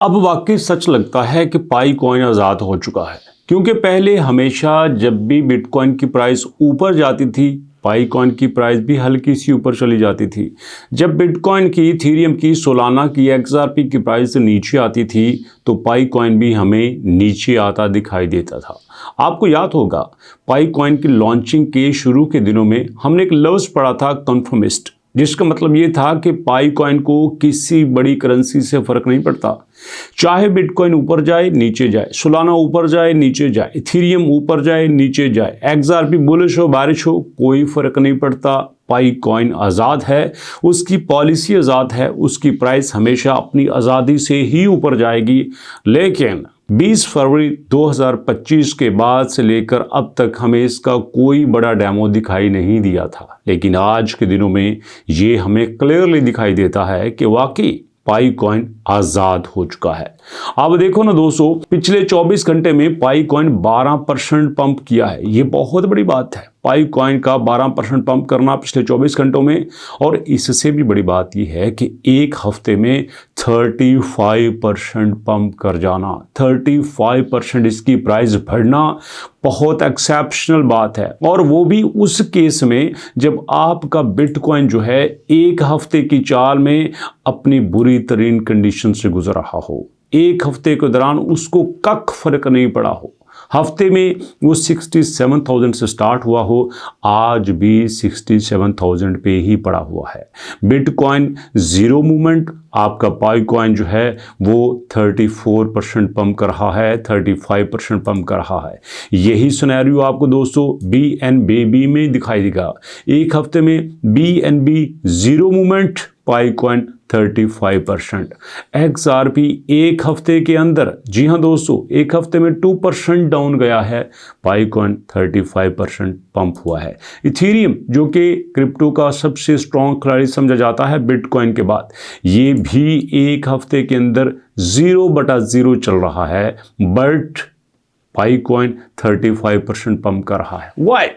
अब वाकई सच लगता है कि पाई कॉइन आज़ाद हो चुका है, क्योंकि पहले हमेशा जब भी बिटकॉइन की प्राइस ऊपर जाती थी, पाई कॉइन की प्राइस भी हल्की सी ऊपर चली जाती थी। जब बिटकॉइन की, इथेरियम की, सोलाना की, एक्सआरपी की प्राइस नीचे आती थी तो पाई कॉइन भी हमें नीचे आता दिखाई देता था। आपको याद होगा, पाई कॉइन की लॉन्चिंग के शुरू के दिनों में हमने एक लफ्ज़ पढ़ा था, कन्फर्मिस्ट, जिसका मतलब ये था कि पाई कॉइन को किसी बड़ी करेंसी से फ़र्क नहीं पड़ता। चाहे बिटकॉइन ऊपर जाए नीचे जाए, सोलाना ऊपर जाए नीचे जाए, इथेरियम ऊपर जाए नीचे जाए, एक्सआरपी बुलिश हो बारिश हो, कोई फ़र्क नहीं पड़ता। पाई कॉइन आज़ाद है, उसकी पॉलिसी आज़ाद है, उसकी प्राइस हमेशा अपनी आज़ादी से ही ऊपर जाएगी। लेकिन 20 फरवरी 2025 के बाद से लेकर अब तक हमें इसका कोई बड़ा डेमो दिखाई नहीं दिया था, लेकिन आज के दिनों में ये हमें क्लियरली दिखाई देता है कि वाकई पाई कॉइन आज़ाद हो चुका है। अब देखो ना दोस्तों, पिछले 24 घंटे में पाई कॉइन 12% पंप किया है। ये बहुत बड़ी बात है, पाई कॉइन का 12% पंप करना पिछले 24 घंटों में। और इससे भी बड़ी बात यह है कि एक हफ्ते में 35% पंप कर जाना, 35% इसकी प्राइस बढ़ना बहुत एक्सेप्शनल बात है। और वो भी उस केस में जब आपका बिटकॉइन जो है एक हफ्ते की चाल में अपनी बुरी तरीन कंडीशन से गुजर रहा हो, एक हफ्ते के दौरान उसको कख फर्क नहीं पड़ा हो, हफ्ते में वो 67,000 से स्टार्ट हुआ हो, आज भी 67,000 पे ही पड़ा हुआ है। बिटकॉइन जीरो मूवमेंट, आपका पाई कॉइन जो है वो 34% पंप कर रहा है, 35% पंप कर रहा है। यही सिनेरियो आपको दोस्तों BNB में दिखाई देगा। एक हफ्ते में BNB जीरो मूवमेंट, पाई कॉइन 35%। XRP एक हफ्ते के अंदर, जी हाँ दोस्तों, एक हफ्ते में 2% डाउन गया है, पाई कॉइन 35% पंप हुआ है। इथेरियम जो कि क्रिप्टो का सबसे स्ट्रॉन्ग खिलाड़ी समझा जाता है बिटकॉइन के बाद, ये भी एक हफ्ते के अंदर 0/0 चल रहा है, बट पाई कॉइन 35% पंप कर रहा है। वाई?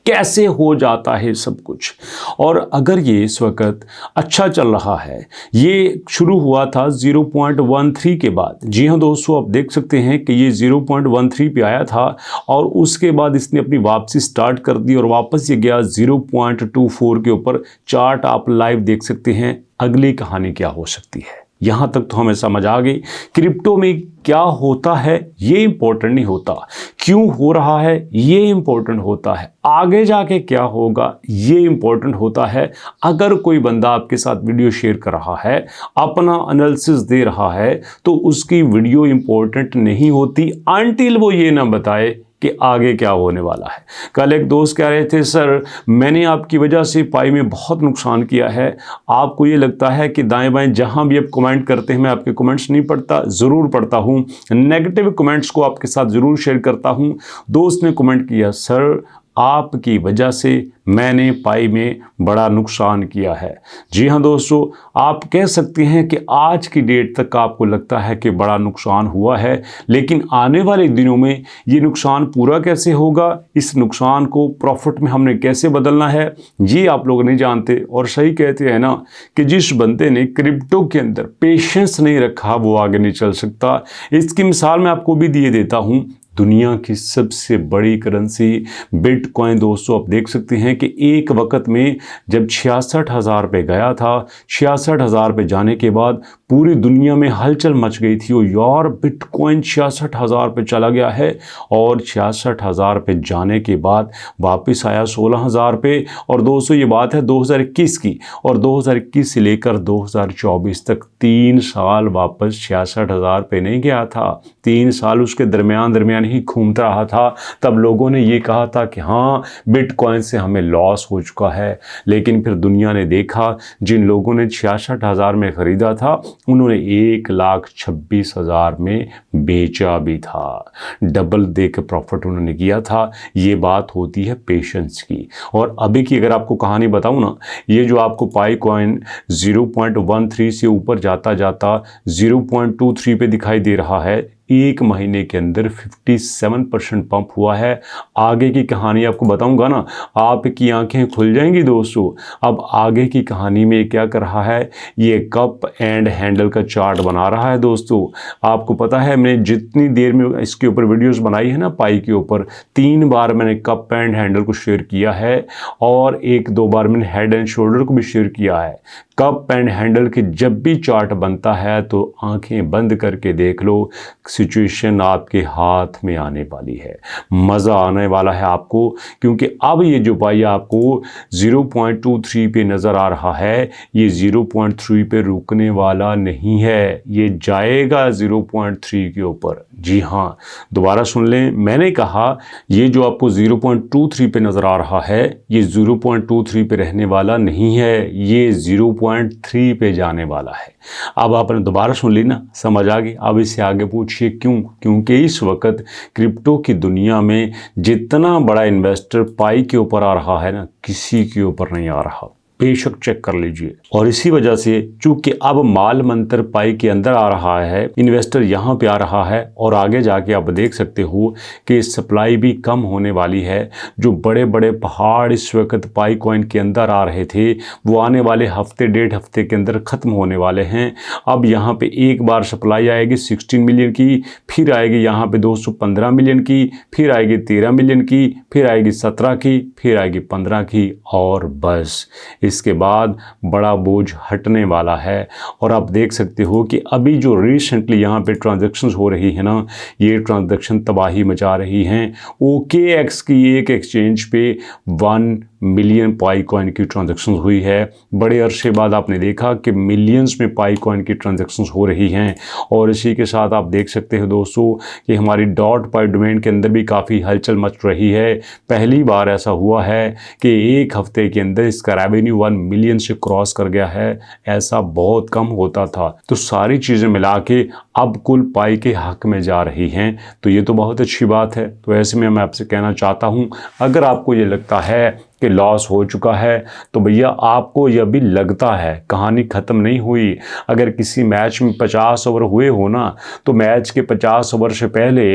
कैसे हो जाता है सब कुछ? और अगर ये इस वक्त अच्छा चल रहा है, ये शुरू हुआ था 0.13 के बाद। जी हाँ दोस्तों, आप देख सकते हैं कि ये 0.13 पे आया था और उसके बाद इसने अपनी वापसी स्टार्ट कर दी और वापस ये गया 0.24 के ऊपर। चार्ट आप लाइव देख सकते हैं। अगली कहानी क्या हो सकती है, यहाँ तक तो हमें समझ आ गई। क्रिप्टो में क्या होता है ये इंपॉर्टेंट नहीं होता, क्यों हो रहा है ये इंपॉर्टेंट होता है, आगे जाके क्या होगा ये इंपॉर्टेंट होता है। अगर कोई बंदा आपके साथ वीडियो शेयर कर रहा है, अपना एनालिसिस दे रहा है, तो उसकी वीडियो इंपॉर्टेंट नहीं होती अनटिल वो ये ना बताए कि आगे क्या होने वाला है। कल एक दोस्त कह रहे थे, सर मैंने आपकी वजह से पाई में बहुत नुकसान किया है। आपको ये लगता है कि दाएं बाएं जहां भी आप कमेंट करते हैं मैं आपके कमेंट्स नहीं पढ़ता? ज़रूर पढ़ता हूं, नेगेटिव कमेंट्स को आपके साथ ज़रूर शेयर करता हूं। दोस्त ने कमेंट किया, सर आपकी वजह से मैंने पाई में बड़ा नुकसान किया है। जी हाँ दोस्तों, आप कह सकते हैं कि आज की डेट तक आपको लगता है कि बड़ा नुकसान हुआ है, लेकिन आने वाले दिनों में ये नुकसान पूरा कैसे होगा, इस नुकसान को प्रॉफिट में हमने कैसे बदलना है, ये आप लोग नहीं जानते। और सही कहते हैं ना कि जिस बंदे ने क्रिप्टो के अंदर पेशेंस नहीं रखा वो आगे नहीं चल सकता। इसकी मिसाल मैं आपको भी दिए देता हूँ। दुनिया की सबसे बड़ी करेंसी बिटकॉइन दोस्तों, आप देख सकते हैं कि एक वक्त में जब 66,000 पे गया था, 66,000 पे जाने के बाद पूरी दुनिया में हलचल मच गई थी। और यार बिटकॉइन 66,000 पे चला गया है और 66,000 पे जाने के बाद वापस आया 16,000 पे। और दोस्तों ये बात है 2021 की, और 2021 से लेकर 2024 तक 3 साल वापस 66,000 पे नहीं गया था। 3 साल उसके दरमियान ही घूमता रहा था। तब लोगों ने ये कहा था कि हाँ बिटकॉइन से हमें लॉस हो चुका है, लेकिन फिर दुनिया ने देखा, जिन लोगों ने 66,000 में ख़रीदा था उन्होंने 1,26,000 में बेचा भी था। डबल दे के प्रॉफिट उन्होंने किया था। ये बात होती है पेशेंस की। और अभी की अगर आपको कहानी बताऊँ ना, ये जो आपको पाई कॉइन 0.13 से ऊपर जाता जाता 0.23 पे दिखाई दे रहा है, 1 महीने के अंदर 57% पंप हुआ है। आगे की कहानी आपको बताऊंगा ना, आपकी आंखें खुल जाएंगी दोस्तों। अब आगे की कहानी में क्या कर रहा है, ये कप एंड हैंडल का चार्ट बना रहा है दोस्तों। आपको पता है मैंने जितनी देर में इसके ऊपर वीडियोस बनाई है ना, पाई के ऊपर 3 बार मैंने कप एंड हैंडल को शेयर किया है और 1-2 बार मैंने हेड एंड शोल्डर को भी शेयर किया है। कप एंड हैंडल के जब भी चार्ट बनता है तो आंखें बंद करके देख लो, सिचुएशन आपके हाथ में आने वाली है, मज़ा आने वाला है आपको। क्योंकि अब ये जो पाई आपको 0.23 पे नज़र आ रहा है, ये 0.3 पे रुकने वाला नहीं है, ये जाएगा 0.3 के ऊपर। जी हाँ, दोबारा सुन लें, मैंने कहा ये जो आपको 0.23 पे नज़र आ रहा है, ये 0.23 पे रहने वाला नहीं है, ये 0.3 पे जाने वाला है। अब आपने दोबारा सुन ली ना, समझ आ गई। अब इससे आगे पूछिए क्यों? क्योंकि इस वक्त क्रिप्टो की दुनिया में जितना बड़ा इन्वेस्टर पाई के ऊपर आ रहा है ना, किसी के ऊपर नहीं आ रहा, बेशक चेक कर लीजिए। और इसी वजह से चूंकि अब माल मंत्र पाई के अंदर आ रहा है, इन्वेस्टर यहाँ पे आ रहा है और आगे जाके आप देख सकते हो कि सप्लाई भी कम होने वाली है। जो बड़े बड़े पहाड़ इस वक्त पाई कॉइन के अंदर आ रहे थे, वो आने वाले हफ्ते 1.5 हफ्ते के अंदर ख़त्म होने वाले हैं। अब यहाँ पे एक बार सप्लाई आएगी 16 मिलियन की, फिर आएगी यहाँ पे 215 मिलियन की, फिर आएगी 13 मिलियन की, फिर आएगी 17 की, फिर आएगी 15 की, और बस इसके बाद बड़ा बोझ हटने वाला है। और आप देख सकते हो कि अभी जो रिसेंटली यहाँ पे ट्रांजैक्शंस हो रही है ना, ये ट्रांजैक्शन तबाही मचा रही हैं। OKX की एक एक्सचेंज पे 1 मिलियन पाई कॉइन की ट्रांजैक्शंस हुई है। बड़े अरसे बाद आपने देखा कि मिलियंस में पाई कॉइन की ट्रांजैक्शंस हो रही हैं। और इसी के साथ आप देख सकते हो दोस्तों कि हमारी डॉट पाई डोमेन के अंदर भी काफ़ी हलचल मच रही है। पहली बार ऐसा हुआ है कि एक हफ्ते के अंदर इसका रेवेन्यू 1 मिलियन से क्रॉस कर गया है। ऐसा बहुत कम होता था। तो सारी चीज़ें मिला के अब कुल पाई के हक में जा रही हैं, तो ये तो बहुत अच्छी बात है। तो ऐसे में मैं आपसे कहना चाहता हूँ, अगर आपको ये लगता है कि लॉस हो चुका है, तो भैया आपको यह भी लगता है, कहानी ख़त्म नहीं हुई। अगर किसी मैच में 50 ओवर हुए हो ना, तो मैच के 50 ओवर से पहले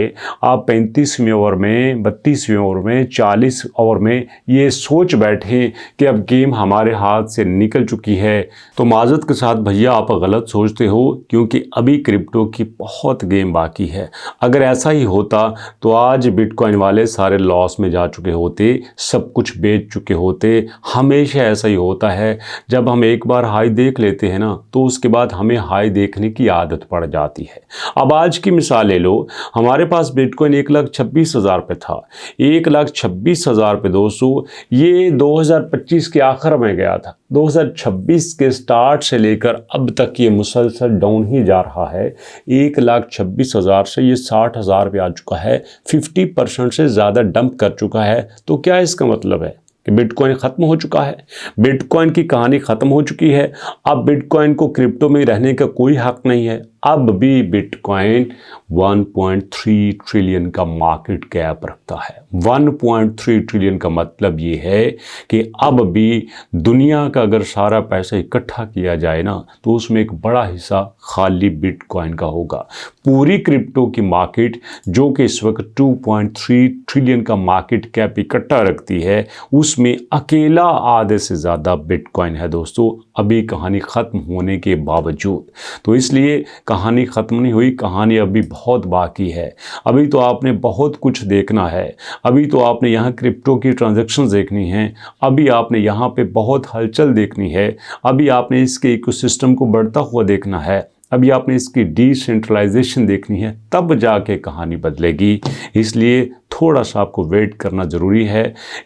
आप 35वें ओवर में, 32वें ओवर में, 40 ओवर में ये सोच बैठे कि अब गेम हमारे हाथ से निकल चुकी है, तो माजरत के साथ भैया आप गलत सोचते हो, क्योंकि अभी क्रिप्टो की बहुत गेम बाकी है। अगर ऐसा ही होता तो आज बिटकॉइन वाले सारे लॉस में जा चुके होते, सब कुछ बेच चुके होते। हमेशा ऐसा ही होता है, जब हम एक बार हाई देख लेते हैं ना, तो उसके बाद हमें हाई देखने की आदत पड़ जाती है। अब आज की मिसाल ले लो, हमारे पास बिटकॉइन 1,26,000 पे था। 1,26,000 पे दोस्तों ये 2025 के आखिर में गया था। 2026 के स्टार्ट से लेकर अब तक ये मुसलसल डाउन ही जा रहा है। 1,26,000 से ये 60,000 पे आ चुका है। 50% से ज़्यादा डंप कर चुका है। तो क्या इसका मतलब है कि बिटकॉइन ख़त्म हो चुका है? बिटकॉइन की कहानी ख़त्म हो चुकी है। अब बिटकॉइन को क्रिप्टो में रहने का कोई हक नहीं है। अब भी बिटकॉइन 1.3 ट्रिलियन का मार्केट कैप रखता है। 1.3 ट्रिलियन का मतलब ये है कि अब भी दुनिया का अगर सारा पैसा इकट्ठा किया जाए ना, तो उसमें एक बड़ा हिस्सा खाली बिटकॉइन का होगा। पूरी क्रिप्टो की मार्केट जो कि इस वक्त 2.3 ट्रिलियन का मार्केट कैप इकट्ठा रखती है, उसमें अकेला आधे से ज़्यादा बिटकॉइन है दोस्तों, अभी कहानी ख़त्म होने के बावजूद। तो इसलिए कहानी ख़त्म नहीं हुई, कहानी अभी बहुत बाकी है। अभी तो आपने बहुत कुछ देखना है। अभी तो आपने यहाँ क्रिप्टो की ट्रांजैक्शंस देखनी हैं। अभी आपने यहाँ पे बहुत हलचल देखनी है। अभी आपने इसके इकोसिस्टम को बढ़ता हुआ देखना है। अभी आपने इसकी डिसेंट्रलाइजेशन देखनी है, तब जाके कहानी बदलेगी। इसलिए थोड़ा सा आपको वेट करना ज़रूरी है।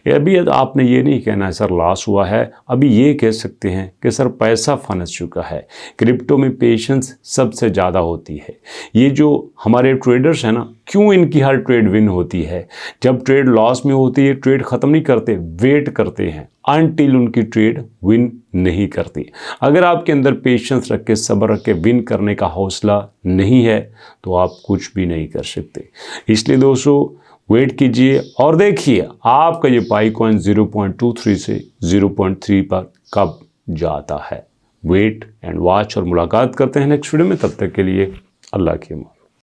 अभी आपने ये नहीं कहना है सर लॉस हुआ है, अभी ये कह सकते हैं कि सर पैसा फंस चुका है। क्रिप्टो में पेशेंस सबसे ज़्यादा होती है। ये जो हमारे ट्रेडर्स हैं ना, क्यों इनकी हर ट्रेड विन होती है? जब ट्रेड लॉस में होती है, ट्रेड ख़त्म नहीं करते, वेट करते हैं अनटिल उनकी ट्रेड विन नहीं करती। अगर आपके अंदर पेशेंस रख के, सब्र रख के विन करने का हौसला नहीं है, तो आप कुछ भी नहीं कर सकते। इसलिए दोस्तों वेट कीजिए और देखिए आपका ये पाई कॉइन 0.23 से 0.3 पर कब जाता है। वेट एंड वॉच और मुलाकात करते हैं नेक्स्ट वीडियो में। तब तक के लिए अल्लाह की अमान।